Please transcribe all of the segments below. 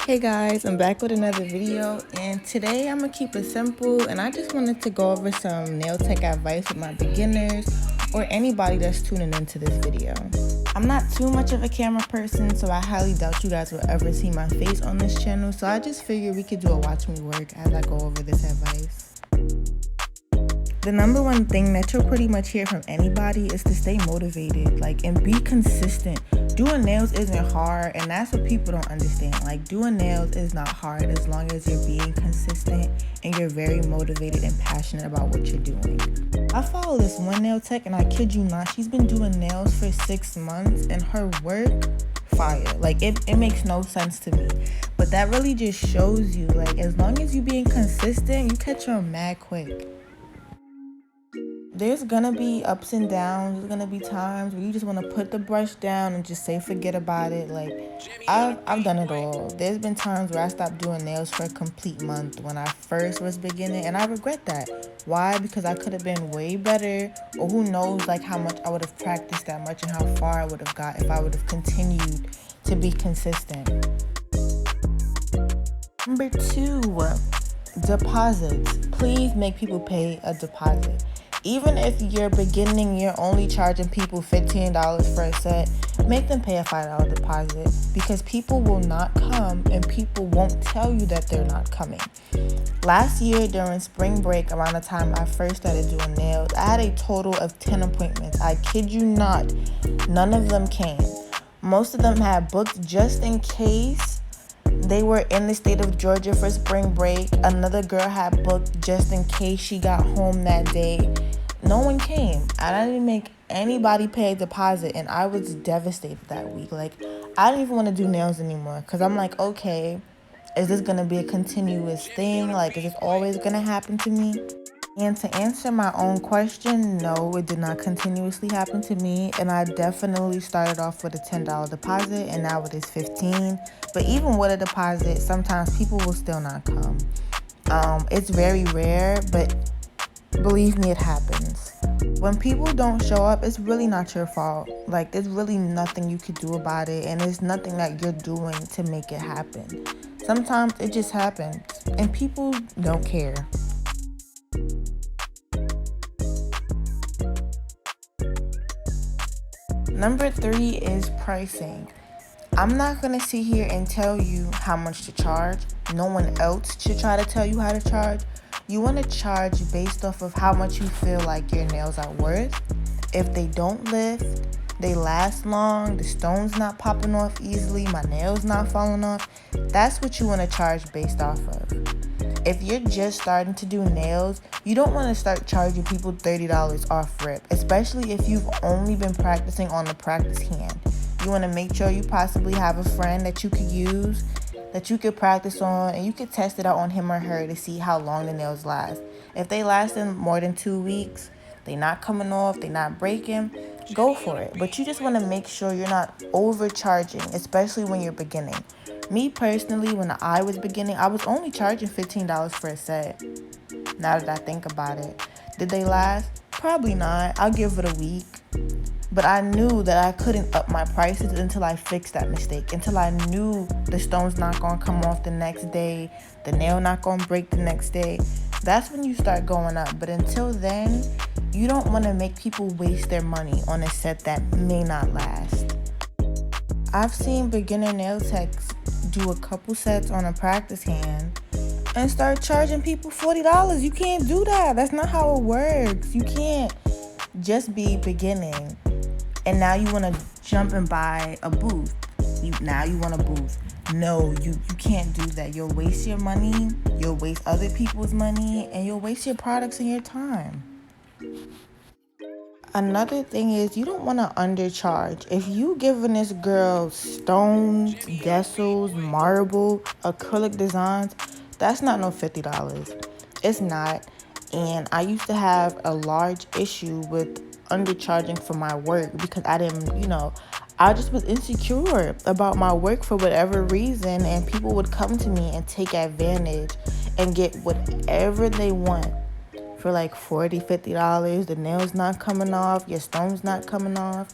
Hey guys, I'm back with another video, and today I'm gonna keep it simple, and I just wanted to go over some nail tech advice with my beginners or anybody that's tuning into this video. I'm not too much of a camera person, so I highly doubt you guys will ever see my face on this channel, so I just figured we could do a watch me work as I go over this advice. The number one thing that you'll pretty much hear from anybody is to stay motivated, and be consistent. Doing nails isn't hard, and that's what people don't understand. Doing nails is not hard as long as you're being consistent and you're very motivated and passionate about what you're doing. I follow this one nail tech, and I kid you not, she's been doing nails for 6 months, and her work, fire. It makes no sense to me. But that really just shows you, as long as you're being consistent, you catch on mad quick. There's gonna be ups and downs. There's gonna be times where you just want to put the brush down and just say forget about it. I've done it all. There's been times where I stopped doing nails for a complete month when I first was beginning, and I regret that. Why? Because I could have been way better, or who knows how much I would have practiced that much and how far I would have got if I would have continued to be consistent. Number 2, deposits. Please make people pay a deposit. Even if you're beginning, you're only charging people $15 for a set, make them pay a $5 deposit, because people will not come and people won't tell you that they're not coming. Last year during spring break, around the time I first started doing nails, I had a total of 10 appointments. I kid you not, none of them came. Most of them had booked just in case they were in the state of Georgia for spring break. Another girl had booked just in case she got home that day. No one came. I didn't make anybody pay a deposit, and I was devastated that week. I didn't even want to do nails anymore, because I'm like, okay, is this going to be a continuous thing? Is this always going to happen to me? And to answer my own question, no, it did not continuously happen to me. And I definitely started off with a $10 deposit, and now it is $15. But even with a deposit, sometimes people will still not come. It's very rare, but believe me, it happens. When people don't show up, it's really not your fault. There's really nothing you could do about it, and there's nothing that you're doing to make it happen. Sometimes it just happens, and people don't care. Number 3 is pricing. I'm not going to sit here and tell you how much to charge. No one else should try to tell you how to charge. You want to charge based off of how much you feel like your nails are worth. If they don't lift, they last long, the stone's not popping off easily, my nails not falling off, that's what you want to charge based off of. If you're just starting to do nails, you don't want to start charging people $30 off rip, especially if you've only been practicing on the practice hand. You want to make sure you possibly have a friend that you could use, that you could practice on, and you could test it out on him or her to see how long the nails last. If they last more than 2 weeks, they're not coming off, they're not breaking, go for it. But you just want to make sure you're not overcharging, especially when you're beginning. Me personally, when I was beginning, I was only charging $15 for a set. Now that I think about it, did they last? Probably not. I'll give it a week. But I knew that I couldn't up my prices until I fixed that mistake, until I knew the stone's not going to come off the next day, the nail not going to break the next day. That's when you start going up. But until then, you don't want to make people waste their money on a set that may not last. I've seen beginner nail techs do a couple sets on a practice hand and start charging people $40. You can't do that. That's not how it works. You can't just be beginning and now you want to jump and buy a booth. Now you want a booth. No, you can't do that. You'll waste your money, you'll waste other people's money, and you'll waste your products and your time. Another thing is, you don't want to undercharge. If you giving this girl stones, decals, marble, acrylic designs, that's not no $50. It's not. And I used to have a large issue with undercharging for my work because I didn't, I just was insecure about my work for whatever reason, and people would come to me and take advantage and get whatever they want for $40, $50. The nail's not coming off, your stone's not coming off.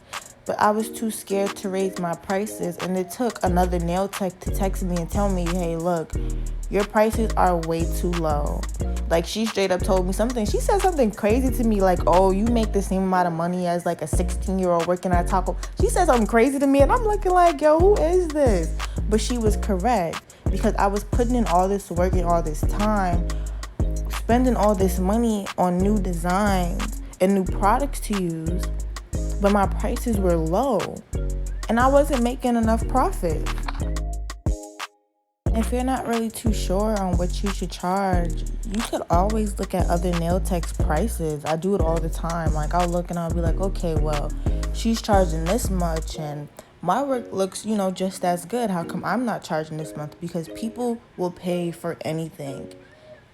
But I was too scared to raise my prices, and it took another nail tech to text me and tell me, hey, look, your prices are way too low. Like, she straight up told me something. She said something crazy to me, like, oh, you make the same amount of money as like a 16-year-old working at Taco. She said something crazy to me, and I'm looking like, yo, who is this? But she was correct, because I was putting in all this work and all this time, spending all this money on new designs and new products to use, but my prices were low and I wasn't making enough profit. If you're not really too sure on what you should charge, you could always look at other nail techs' prices. I do it all the time. Like, I'll look and I'll be like, okay, well, she's charging this much and my work looks, just as good. How come I'm not charging this much? Because people will pay for anything.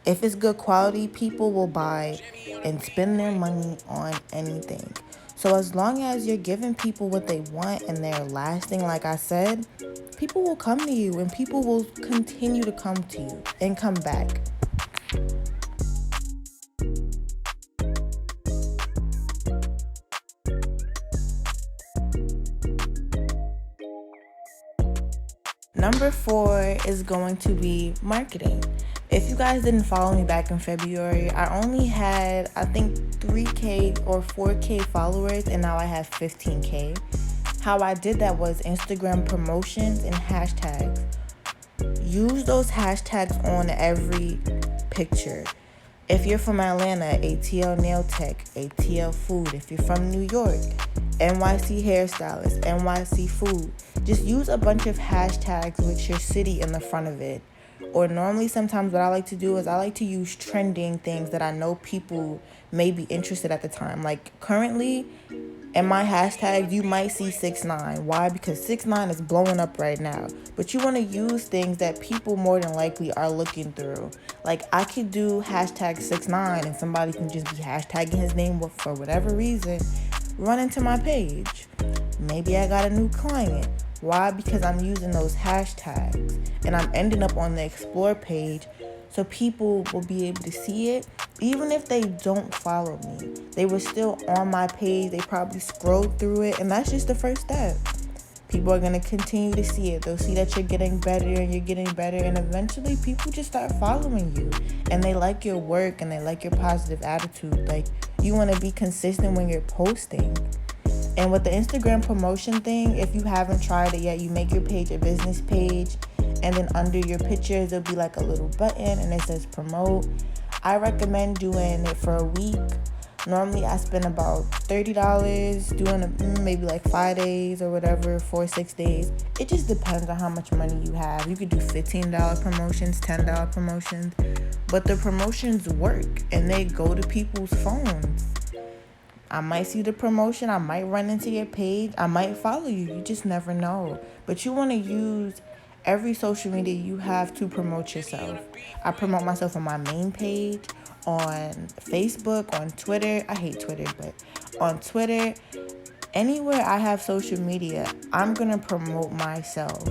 If it's good quality, people will buy and spend their money on anything. So as long as you're giving people what they want and they're lasting, like I said, people will come to you and people will continue to come to you and come back. Number 4 is going to be marketing. If you guys didn't follow me back in February, I only had, I think, 3K or 4K followers, and now I have 15K. How I did that was Instagram promotions and hashtags. Use those hashtags on every picture. If you're from Atlanta, ATL Nail Tech, ATL Food. If you're from New York, NYC Hairstylist, NYC Food. Just use a bunch of hashtags with your city in the front of it. Or normally sometimes what I like to do is I like to use trending things that I know people may be interested at the time. Like currently in my hashtags, you might see 6ix9ine. Why? Because 6ix9ine is blowing up right now. But you want to use things that people more than likely are looking through. Like I could do hashtag 6ix9ine and somebody can just be hashtagging his name for whatever reason. Run into my page. Maybe I got a new client. Why? Because I'm using those hashtags and I'm ending up on the explore page so people will be able to see it. Even if they don't follow me, they were still on my page. They probably scrolled through it, and that's just the first step. People are going to continue to see it. They'll see that you're getting better and you're getting better, and eventually people just start following you and they like your work and they like your positive attitude. Like, you want to be consistent when you're posting. And with the Instagram promotion thing, if you haven't tried it yet, you make your page a business page, and then under your pictures, there'll be like a little button and it says promote. I recommend doing it for a week. Normally, I spend about $30 doing maybe like 5 days or whatever, 4 6 days. It just depends on how much money you have. You could do $15 promotions, $10 promotions, but the promotions work and they go to people's phones. I might see the promotion. I might run into your page. I might follow you. You just never know. But you want to use every social media you have to promote yourself. I promote myself on my main page, on Facebook, on Twitter. I hate Twitter, but on Twitter, anywhere I have social media, I'm going to promote myself.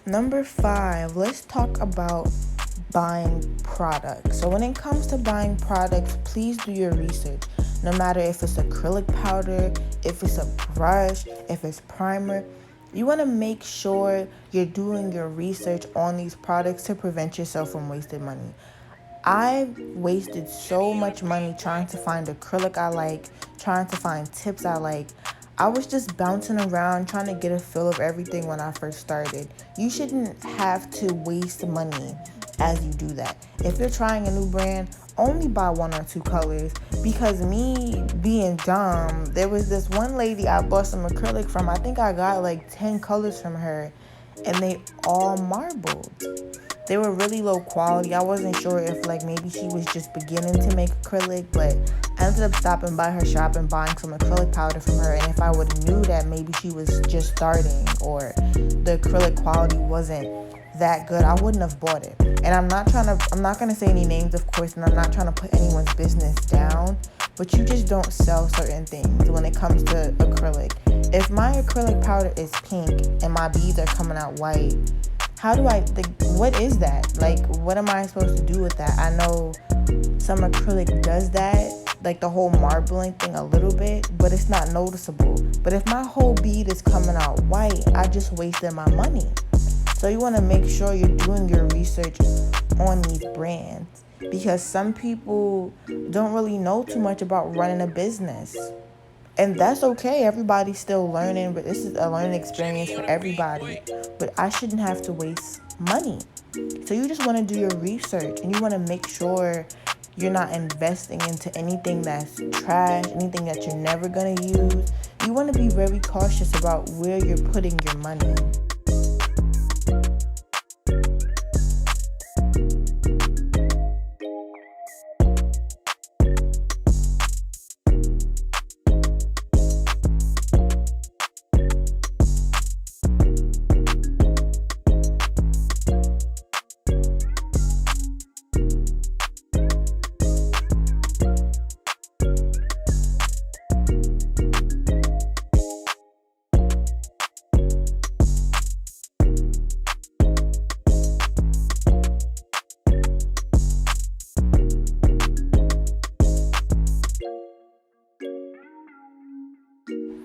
Number 5, let's talk about buying products. So when it comes to buying products, please do your research. No matter if it's acrylic powder, if it's a brush, if it's primer, you want to make sure you're doing your research on these products to prevent yourself from wasting money. I wasted so much money trying to find acrylic I like, trying to find tips I like. I was just bouncing around trying to get a feel of everything when I first started. You shouldn't have to waste money as you do that. If you're trying a new brand, only buy 1 or 2 colors. Because me being dumb, there was this one lady I bought some acrylic from. I think I got like 10 colors from her and they all marbled. They were really low quality. I wasn't sure if like maybe she was just beginning to make acrylic, but I ended up stopping by her shop and buying some acrylic powder from her. And if I would have knew that maybe she was just starting or the acrylic quality wasn't that good, I wouldn't have bought it. And I'm not gonna say any names, of course, and I'm not trying to put anyone's business down, but you just don't sell certain things when it comes to acrylic. If my acrylic powder is pink and my beads are coming out white, how do I, like, what is that? Like, what am I supposed to do with that? I know some acrylic does that, like the whole marbling thing a little bit, but it's not noticeable. But if my whole bead is coming out white, I just wasted my money. So you want to make sure you're doing your research on these brands, because some people don't really know too much about running a business. And that's okay. Everybody's still learning, but this is a learning experience for everybody. But I shouldn't have to waste money. So you just want to do your research and you want to make sure you're not investing into anything that's trash, anything that you're never going to use. You want to be very cautious about where you're putting your money.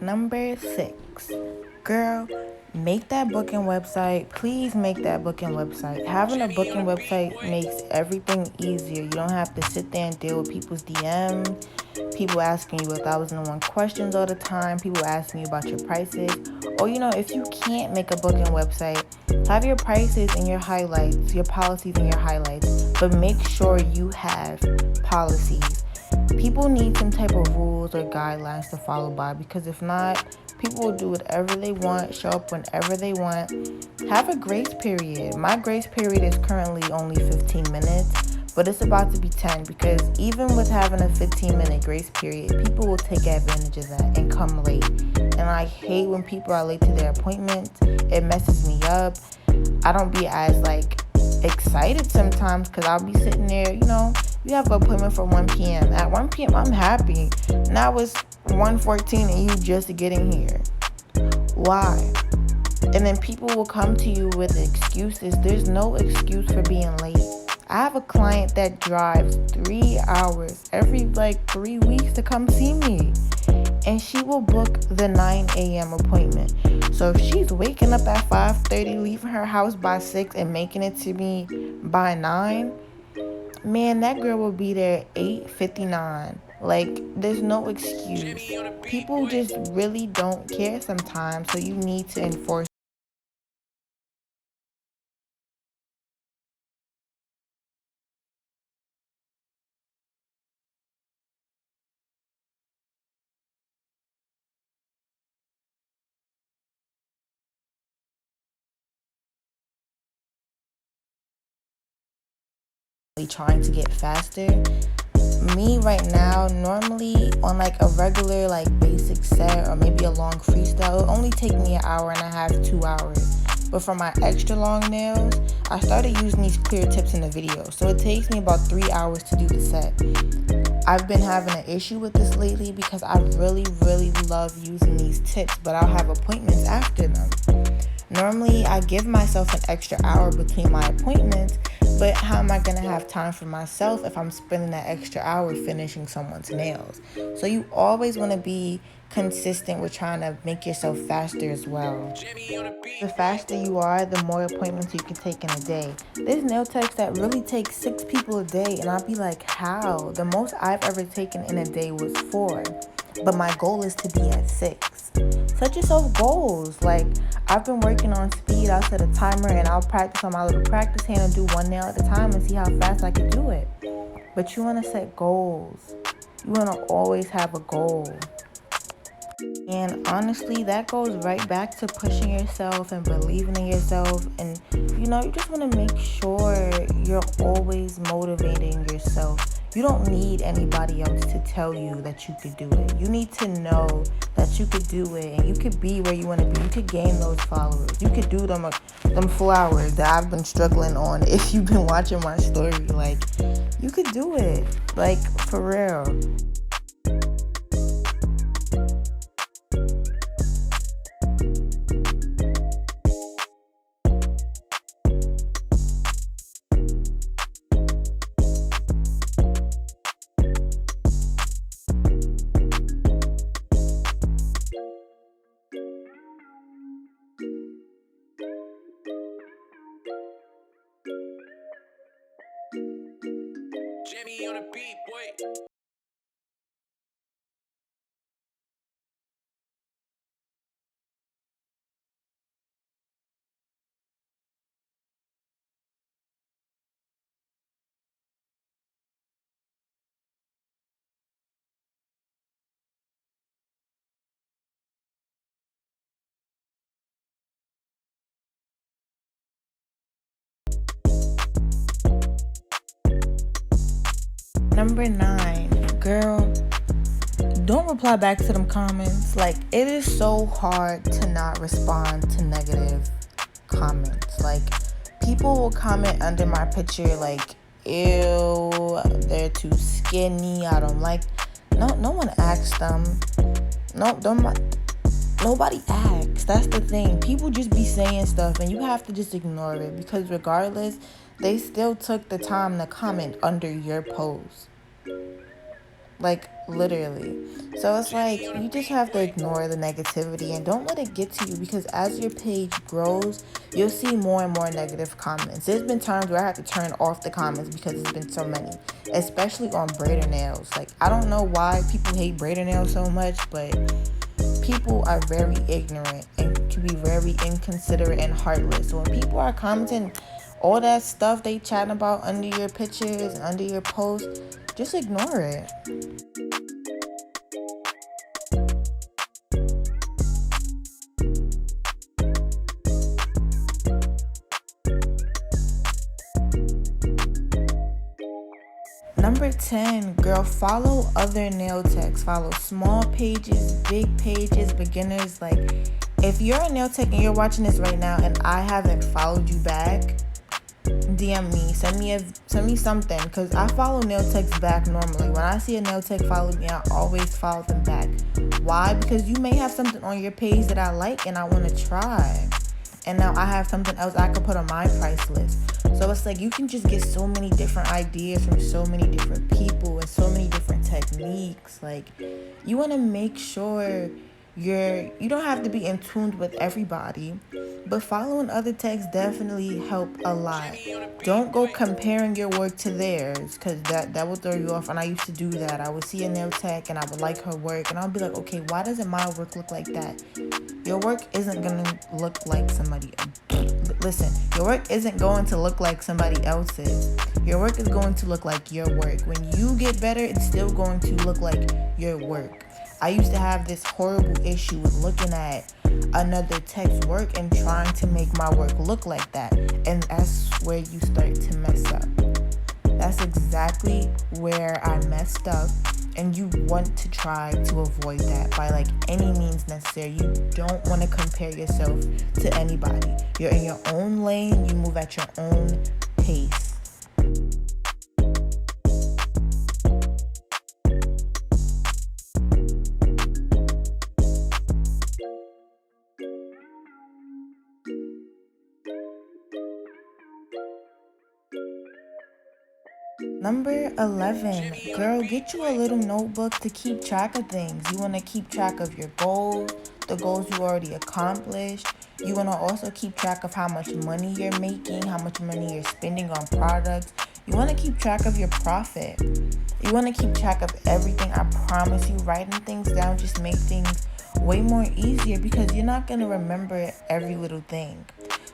Number 6, girl, make that booking website. Please make that booking website. Having a booking website makes everything easier. You don't have to sit there and deal with people's DMs, people asking you 1,001 questions all the time, people asking you about your prices. Or, if you can't make a booking website, have your prices in your highlights, your policies in your highlights, but make sure you have policies. People need some type of rules or guidelines to follow by, because if not, people will do whatever they want, show up whenever they want. Have a grace period. My grace period is currently only 15 minutes, but it's about to be 10, because even with having a 15-minute grace period, people will take advantage of that and come late. And I hate when people are late to their appointments. It messes me up. I don't be as excited sometimes, because I'll be sitting there, you have an appointment for 1 p.m. At 1 p.m., I'm happy. Now it's 1:14 and you just getting here. Why? And then people will come to you with excuses. There's no excuse for being late. I have a client that drives 3 hours every 3 weeks to come see me. And she will book the 9 a.m. appointment. So if she's waking up at 5:30, leaving her house by 6 and making it to me by 9, man, that girl will be there 8:59. There's no excuse. People just really don't care sometimes, so you need to enforce. Trying to get faster. Me right now, normally on a regular basic set or maybe a long freestyle, it'll only take me an hour and a half, 2 hours. But for my extra long nails, I started using these clear tips in the video, so it takes me about 3 hours to do the set. I've been having an issue with this lately because I really, really love using these tips, but I'll have appointments after them. Normally, I give myself an extra hour between my appointments, but how am I going to have time for myself if I'm spending that extra hour finishing someone's nails? So you always want to be consistent with trying to make yourself faster as well. The faster you are, the more appointments you can take in a day. There's nail techs that really take 6 people a day, and I'll be like, how? The most I've ever taken in a day was 4, but my goal is to be at 6. Set yourself goals. I've been working on speed. I'll set a timer and I'll practice on my little practice hand and do one nail at a time and see how fast I can do it. But you want to set goals. You want to always have a goal. And honestly, that goes right back to pushing yourself and believing in yourself. And you just want to make sure you're always motivating yourself. You don't need anybody else to tell you that you could do it. You need to know that you could do it and you could be where you want to be. You could gain those followers. You could do them flowers that I've been struggling on. If you've been watching my story, like, you could do it. Like, for real. Jimmy on a beat, boy. Number 9, girl, don't reply back to them comments. Like, it is so hard to not respond to negative comments. Like, people will comment under my picture like, ew, they're too skinny, I don't like. No one asked them. Nobody asks. That's the thing. People just be saying stuff and you have to just ignore it, because regardless, they still took the time to comment under your post. Like, literally. So it's like, you just have to ignore the negativity and don't let it get to you, because as your page grows, you'll see more and more negative comments. There's been times where I had to turn off the comments because there's been so many, especially on braider nails. Like, I don't know why people hate braider nails so much, but people are very ignorant and can be very inconsiderate and heartless. So when people are commenting all that stuff they chatting about under your pictures and under your posts, just ignore it. Number 10, girl, follow other nail techs. Follow small pages, big pages, beginners. Like, if you're a nail tech and you're watching this right now and I haven't followed you back, DM me, send me something, because I follow nail techs back normally. When I see a nail tech follow me, I always follow them back. Why? Because you may have something on your page that I like and I want to try, and now I have something else I could put on my price list. So it's like, you can just get so many different ideas from so many different people and so many different techniques. Like, you want to make sure you don't have to be in tune with everybody, but following other techs definitely help a lot. Don't go comparing your work to theirs, because that will throw you off. And I used to do that. I would see a nail tech and I would like her work and I'll be like, okay, why doesn't my work look like that? Your work isn't gonna look like somebody else. Listen, your work isn't going to look like somebody else's. Your work is going to look like your work. When you get better, it's still going to look like your work. I used to have this horrible issue with looking at another tech's work and trying to make my work look like that. And that's where you start to mess up. That's exactly where I messed up. And you want to try to avoid that by like any means necessary. You don't want to compare yourself to anybody. You're in your own lane. You move at your own pace. Number 11, girl, get you a little notebook to keep track of things. You want to keep track of your goals, the goals you already accomplished. You want to also keep track of how much money you're making, how much money you're spending on products. You want to keep track of your profit. You want to keep track of everything. I promise you, writing things down just make things way more easier, because you're not going to remember every little thing.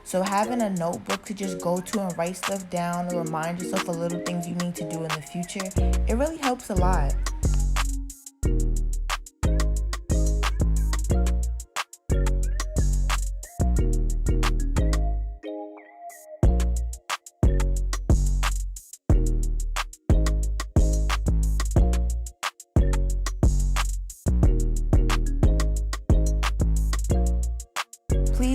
So having a notebook to just go to and write stuff down or remind yourself of little things you need to do in the future, it really helps a lot.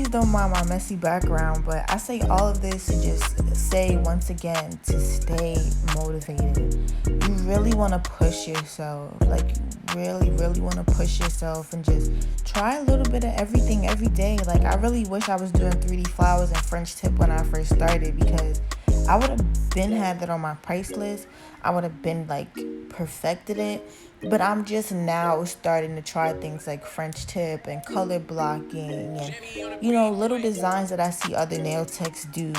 please don't mind my messy background, but I say all of this to just say once again to stay motivated. You really want to push yourself. Like, you really want to push yourself and just try a little bit of everything every day. Like, I really wish I was doing 3D flowers and French tip when I first started, because I would have been had that on my price list. I would have been like perfected it. But I'm just now starting to try things like French tip and color blocking and, little designs that I see other nail techs do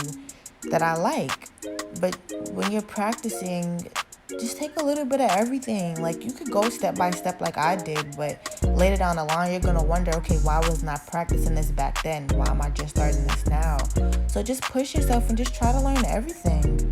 that I like. But when you're practicing, just take a little bit of everything. Like, you could go step by step like I did, but later down the line, you're going to wonder, okay, why was not practicing this back then? Why am I just starting this now? So just push yourself and just try to learn everything.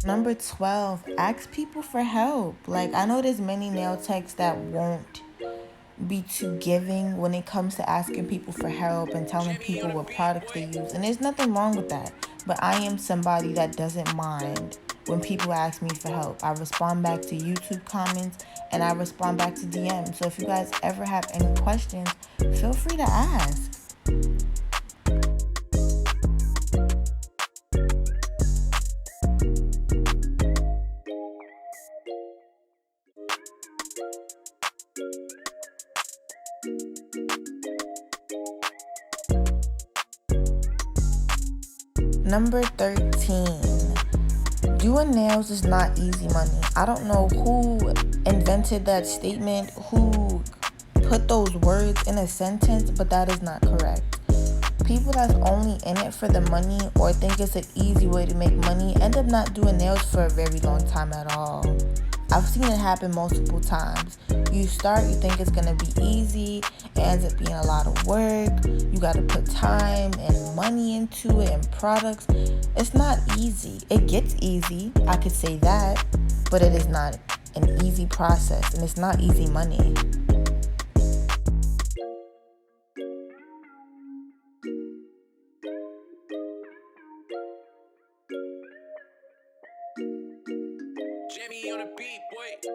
Number 12, ask people for help. Like, I know there's many nail techs that won't be too giving when it comes to asking people for help and telling people what products they use. And there's nothing wrong with that. But I am somebody that doesn't mind when people ask me for help. I respond back to YouTube comments and I respond back to DMs. So if you guys ever have any questions, feel free to ask. Number 13, doing nails is not easy money. I don't know who invented that statement, who put those words in a sentence, but that is not correct. People that's only in it for the money or think it's an easy way to make money end up not doing nails for a very long time at all. I've seen it happen multiple times. You start, you think it's gonna be easy, it ends up being a lot of work. You gotta put time and money into it and products. It's not easy. It gets easy, I could say that, but it is not an easy process and it's not easy money. Jimmy on the beat, boy.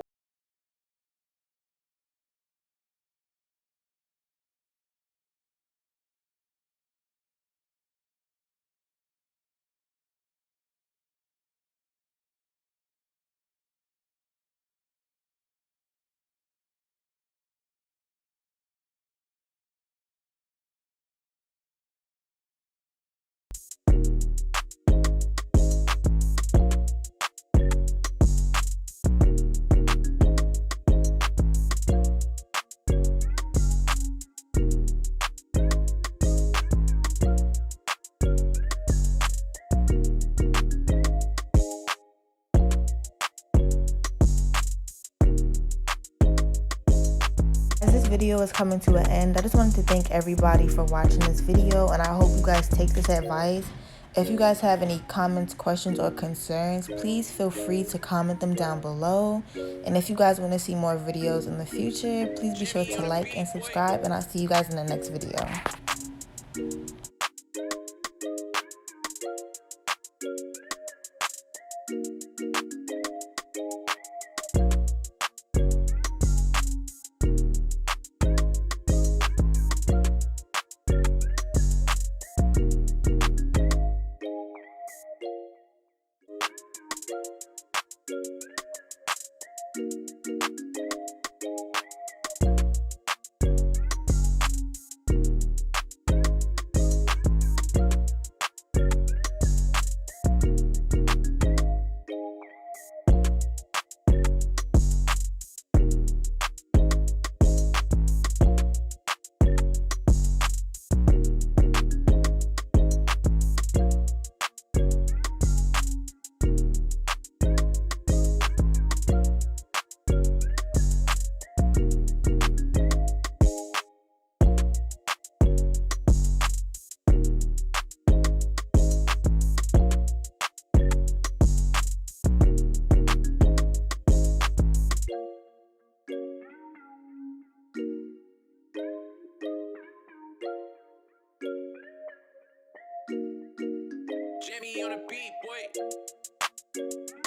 As this video is coming to an end, I just wanted to thank everybody for watching this video, and I hope you guys take this advice. If you guys have any comments, questions, or concerns, please feel free to comment them down below. And if you guys want to see more videos in the future, please be sure to like and subscribe, and I'll see you guys in the next video. Jimmy on the beat, boy.